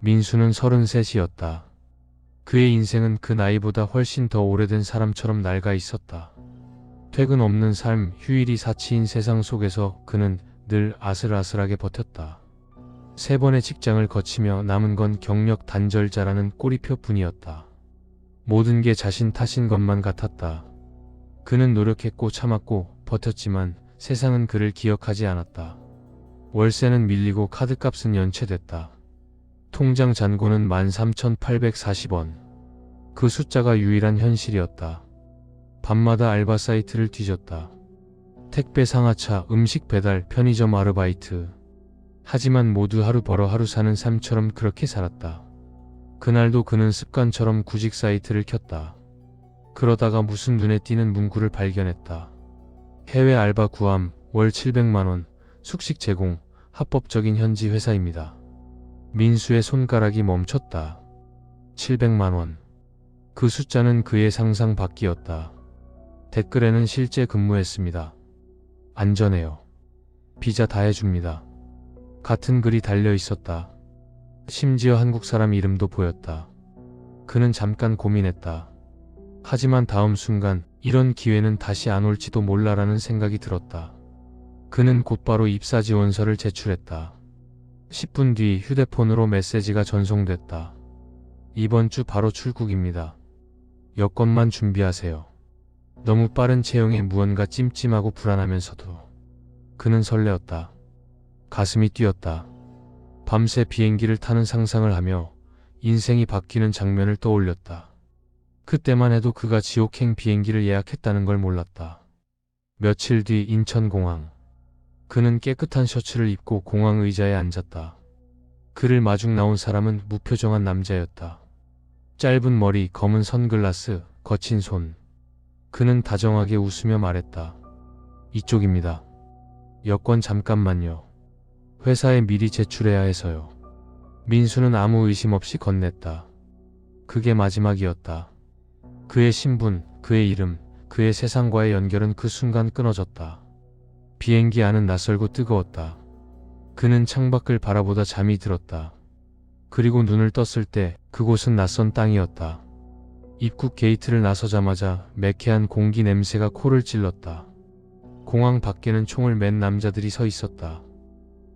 민수는 33이었다. 그의 인생은 그 나이보다 훨씬 더 오래된 사람처럼 낡아 있었다. 퇴근 없는 삶, 휴일이 사치인 세상 속에서 그는 늘 아슬아슬하게 버텼다. 3번의 직장을 거치며 남은 건 경력 단절자라는 꼬리표뿐이었다. 모든 게 자신 탓인 것만 같았다. 그는 노력했고 참았고 버텼지만 세상은 그를 기억하지 않았다. 월세는 밀리고 카드값은 연체됐다. 통장 잔고는 13,840원. 그 숫자가 유일한 현실이었다. 밤마다 알바 사이트를 뒤졌다. 택배 상하차, 음식 배달, 편의점 아르바이트. 하지만 모두 하루 벌어 하루 사는 삶처럼 그렇게 살았다. 그날도 그는 습관처럼 구직 사이트를 켰다. 그러다가 무슨 눈에 띄는 문구를 발견했다. 해외 알바 구함, 월 700만원, 숙식 제공, 합법적인 현지 회사입니다. 민수의 손가락이 멈췄다. 700만원. 그 숫자는 그의 상상 밖이었다. 댓글에는 실제 근무했습니다. 안전해요. 비자 다 해줍니다. 같은 글이 달려 있었다. 심지어 한국 사람 이름도 보였다. 그는 잠깐 고민했다. 하지만 다음 순간 이런 기회는 다시 안 올지도 몰라라는 생각이 들었다. 그는 곧바로 입사 지원서를 제출했다. 10분 뒤 휴대폰으로 메시지가 전송됐다. 이번 주 바로 출국입니다. 여권만 준비하세요. 너무 빠른 채용에 무언가 찜찜하고 불안하면서도 그는 설레었다. 가슴이 뛰었다. 밤새 비행기를 타는 상상을 하며 인생이 바뀌는 장면을 떠올렸다. 그때만 해도 그가 지옥행 비행기를 예약했다는 걸 몰랐다. 며칠 뒤 인천공항. 그는 깨끗한 셔츠를 입고 공항 의자에 앉았다. 그를 마중 나온 사람은 무표정한 남자였다. 짧은 머리, 검은 선글라스, 거친 손. 그는 다정하게 웃으며 말했다. 이쪽입니다. 여권 잠깐만요. 회사에 미리 제출해야 해서요. 민수는 아무 의심 없이 건넸다. 그게 마지막이었다. 그의 신분, 그의 이름, 그의 세상과의 연결은 그 순간 끊어졌다. 비행기 안은 낯설고 뜨거웠다. 그는 창밖을 바라보다 잠이 들었다. 그리고 눈을 떴을 때 그곳은 낯선 땅이었다. 입국 게이트를 나서자마자 매캐한 공기 냄새가 코를 찔렀다. 공항 밖에는 총을 맨 남자들이 서 있었다.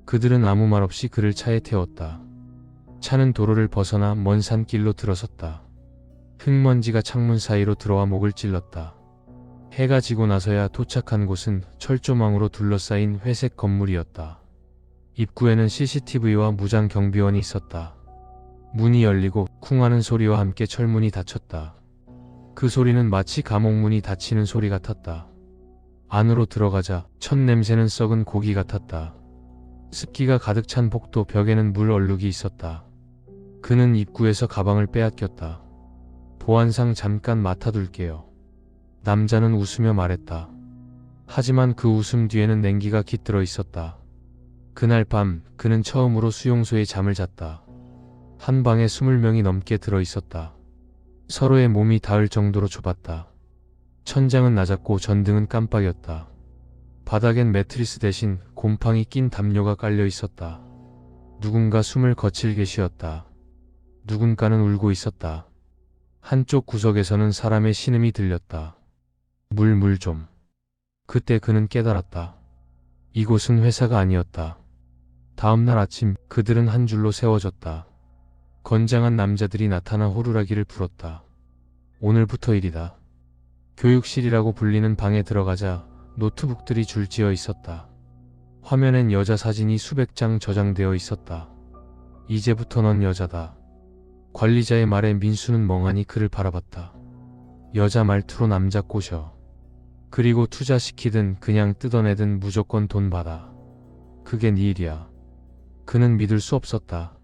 그들은 아무 말 없이 그를 차에 태웠다. 차는 도로를 벗어나 먼 산길로 들어섰다. 흙먼지가 창문 사이로 들어와 목을 찔렀다. 해가 지고 나서야 도착한 곳은 철조망으로 둘러싸인 회색 건물이었다. 입구에는 CCTV와 무장 경비원이 있었다. 문이 열리고 쿵 하는 소리와 함께 철문이 닫혔다. 그 소리는 마치 감옥문이 닫히는 소리 같았다. 안으로 들어가자 첫 냄새는 썩은 고기 같았다. 습기가 가득 찬 복도 벽에는 물 얼룩이 있었다. 그는 입구에서 가방을 빼앗겼다. 보안상 잠깐 맡아둘게요. 남자는 웃으며 말했다. 하지만 그 웃음 뒤에는 냉기가 깃들어 있었다. 그날 밤 그는 처음으로 수용소에 잠을 잤다. 한 방에 20명이 넘게 들어 있었다. 서로의 몸이 닿을 정도로 좁았다. 천장은 낮았고 전등은 깜빡였다. 바닥엔 매트리스 대신 곰팡이 낀 담요가 깔려 있었다. 누군가 숨을 거칠게 쉬었다. 누군가는 울고 있었다. 한쪽 구석에서는 사람의 신음이 들렸다. 물 좀. 그때 그는 깨달았다. 이곳은 회사가 아니었다. 다음날 아침 그들은 한 줄로 세워졌다. 건장한 남자들이 나타나 호루라기를 불었다. 오늘부터 일이다. 교육실이라고 불리는 방에 들어가자 노트북들이 줄지어 있었다. 화면엔 여자 사진이 수백 장 저장되어 있었다. 이제부터 넌 여자다. 관리자의 말에 민수는 멍하니 그를 바라봤다. 여자 말투로 남자 꼬셔. 그리고 투자시키든 그냥 뜯어내든 무조건 돈 받아. 그게 네 일이야. 그는 믿을 수 없었다.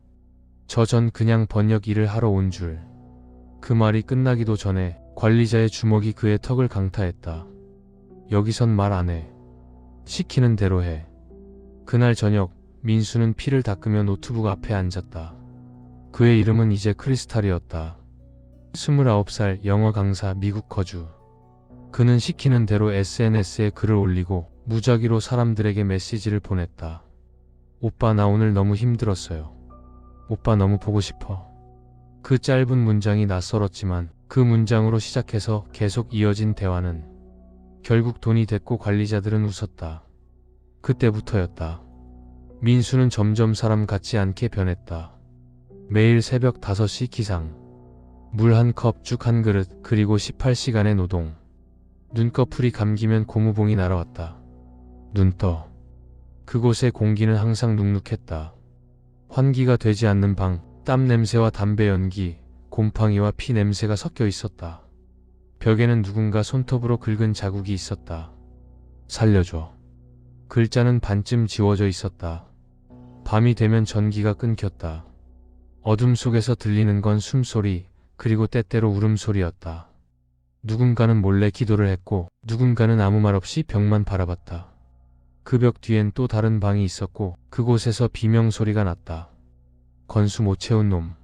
전 그냥 번역 일을 하러 온 줄. 그 말이 끝나기도 전에 관리자의 주먹이 그의 턱을 강타했다. 여기선 말 안 해. 시키는 대로 해. 그날 저녁 민수는 피를 닦으며 노트북 앞에 앉았다. 그의 이름은 이제 크리스탈이었다. 29살 영어 강사, 미국 거주. 그는 시키는 대로 SNS에 글을 올리고 무작위로 사람들에게 메시지를 보냈다. 오빠 나 오늘 너무 힘들었어요. 오빠 너무 보고 싶어. 그 짧은 문장이 낯설었지만 그 문장으로 시작해서 계속 이어진 대화는 결국 돈이 됐고 관리자들은 웃었다. 그때부터였다. 민수는 점점 사람 같지 않게 변했다. 매일 새벽 5시 기상. 물 한 컵, 죽 한 그릇, 그리고 18시간의 노동. 눈꺼풀이 감기면 고무봉이 날아왔다. 눈 떠. 그곳의 공기는 항상 눅눅했다. 환기가 되지 않는 방, 땀 냄새와 담배 연기, 곰팡이와 피 냄새가 섞여 있었다. 벽에는 누군가 손톱으로 긁은 자국이 있었다. 살려줘. 글자는 반쯤 지워져 있었다. 밤이 되면 전기가 끊겼다. 어둠 속에서 들리는 건 숨소리, 그리고 때때로 울음소리였다. 누군가는 몰래 기도를 했고 누군가는 아무 말 없이 벽만 바라봤다. 그 벽 뒤엔 또 다른 방이 있었고 그곳에서 비명소리가 났다. 건수 못 채운 놈.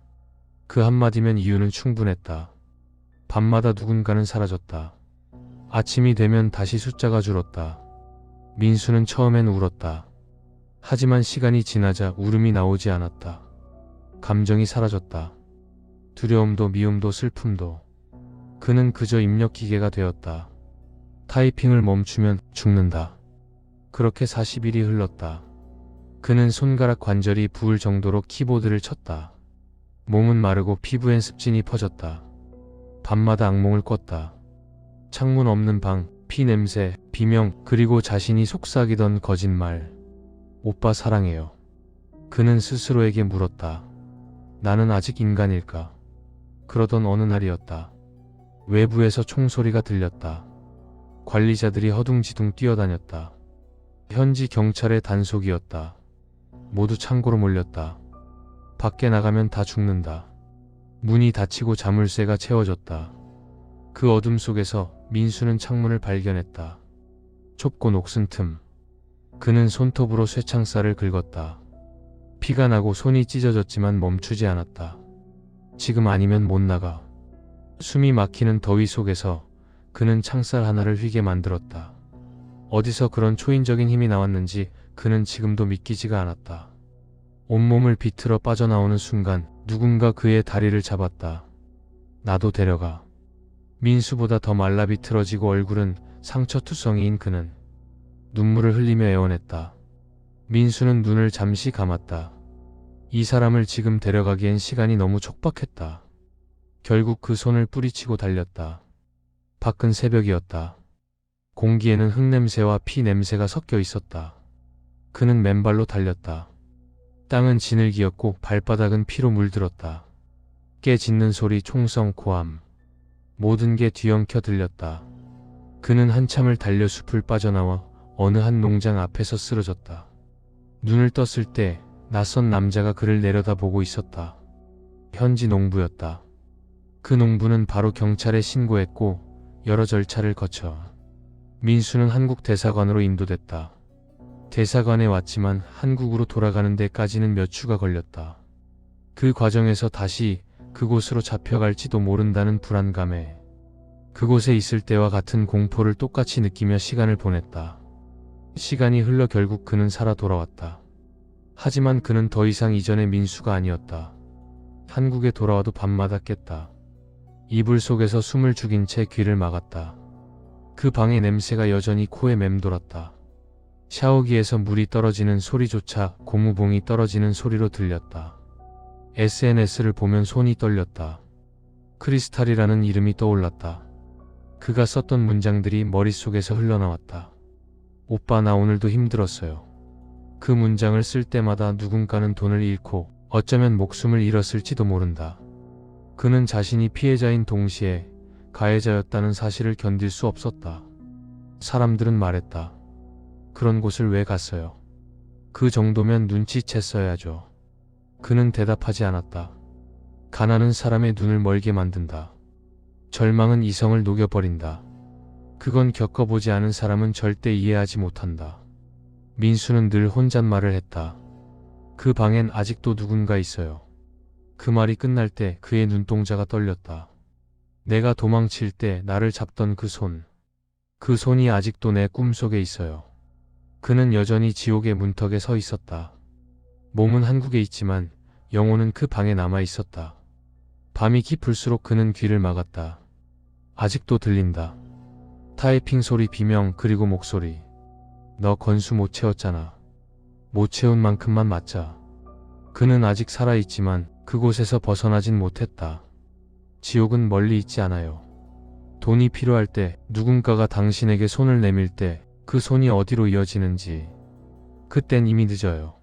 그 한마디면 이유는 충분했다. 밤마다 누군가는 사라졌다. 아침이 되면 다시 숫자가 줄었다. 민수는 처음엔 울었다. 하지만 시간이 지나자 울음이 나오지 않았다. 감정이 사라졌다. 두려움도 미움도 슬픔도. 그는 그저 입력 기계가 되었다. 타이핑을 멈추면 죽는다. 그렇게 40일이 흘렀다. 그는 손가락 관절이 부을 정도로 키보드를 쳤다. 몸은 마르고 피부엔 습진이 퍼졌다. 밤마다 악몽을 꿨다. 창문 없는 방, 피 냄새, 비명, 그리고 자신이 속삭이던 거짓말. 오빠 사랑해요. 그는 스스로에게 물었다. 나는 아직 인간일까? 그러던 어느 날이었다. 외부에서 총소리가 들렸다. 관리자들이 허둥지둥 뛰어다녔다. 현지 경찰의 단속이었다. 모두 창고로 몰렸다. 밖에 나가면 다 죽는다. 문이 닫히고 자물쇠가 채워졌다. 그 어둠 속에서 민수는 창문을 발견했다. 좁고 녹슨 틈. 그는 손톱으로 쇠창살을 긁었다. 피가 나고 손이 찢어졌지만 멈추지 않았다. 지금 아니면 못 나가. 숨이 막히는 더위 속에서 그는 창살 하나를 휘게 만들었다. 어디서 그런 초인적인 힘이 나왔는지 그는 지금도 믿기지가 않았다. 온몸을 비틀어 빠져나오는 순간 누군가 그의 다리를 잡았다. 나도 데려가. 민수보다 더 말라 비틀어지고 얼굴은 상처투성이인 그는 눈물을 흘리며 애원했다. 민수는 눈을 잠시 감았다. 이 사람을 지금 데려가기엔 시간이 너무 촉박했다. 결국 그 손을 뿌리치고 달렸다. 밖은 새벽이었다. 공기에는 흙냄새와 피 냄새가 섞여 있었다. 그는 맨발로 달렸다. 땅은 지늘기였고 발바닥은 피로 물들었다. 깨 짖는 소리, 총성, 고함. 모든 게 뒤엉켜 들렸다. 그는 한참을 달려 숲을 빠져나와 어느 한 농장 앞에서 쓰러졌다. 눈을 떴을 때 낯선 남자가 그를 내려다보고 있었다. 현지 농부였다. 그 농부는 바로 경찰에 신고했고 여러 절차를 거쳐 민수는 한국 대사관으로 인도됐다. 대사관에 왔지만 한국으로 돌아가는 데까지는 몇 주가 걸렸다. 그 과정에서 다시 그곳으로 잡혀갈지도 모른다는 불안감에 그곳에 있을 때와 같은 공포를 똑같이 느끼며 시간을 보냈다. 시간이 흘러 결국 그는 살아 돌아왔다. 하지만 그는 더 이상 이전의 민수가 아니었다. 한국에 돌아와도 밤마다 깼다. 이불 속에서 숨을 죽인 채 귀를 막았다. 그 방의 냄새가 여전히 코에 맴돌았다. 샤워기에서 물이 떨어지는 소리조차 고무봉이 떨어지는 소리로 들렸다. SNS를 보면 손이 떨렸다. 크리스탈이라는 이름이 떠올랐다. 그가 썼던 문장들이 머릿속에서 흘러나왔다. 오빠 나 오늘도 힘들었어요. 그 문장을 쓸 때마다 누군가는 돈을 잃고 어쩌면 목숨을 잃었을지도 모른다. 그는 자신이 피해자인 동시에 가해자였다는 사실을 견딜 수 없었다. 사람들은 말했다. 그런 곳을 왜 갔어요? 그 정도면 눈치챘어야죠. 그는 대답하지 않았다. 가난은 사람의 눈을 멀게 만든다. 절망은 이성을 녹여버린다. 그건 겪어보지 않은 사람은 절대 이해하지 못한다. 민수는 늘 혼잣말을 했다. 그 방엔 아직도 누군가 있어요. 그 말이 끝날 때 그의 눈동자가 떨렸다. 내가 도망칠 때 나를 잡던 그 손. 그 손이 아직도 내 꿈속에 있어요. 그는 여전히 지옥의 문턱에 서 있었다. 몸은 한국에 있지만 영호는 그 방에 남아 있었다. 밤이 깊을수록 그는 귀를 막았다. 아직도 들린다. 타이핑 소리, 비명, 그리고 목소리. 너 건수 못 채웠잖아. 못 채운 만큼만 맞자. 그는 아직 살아있지만 그곳에서 벗어나진 못했다. 지옥은 멀리 있지 않아요. 돈이 필요할 때, 누군가가 당신에게 손을 내밀 때 그 손이 어디로 이어지는지 그땐 이미 늦어요.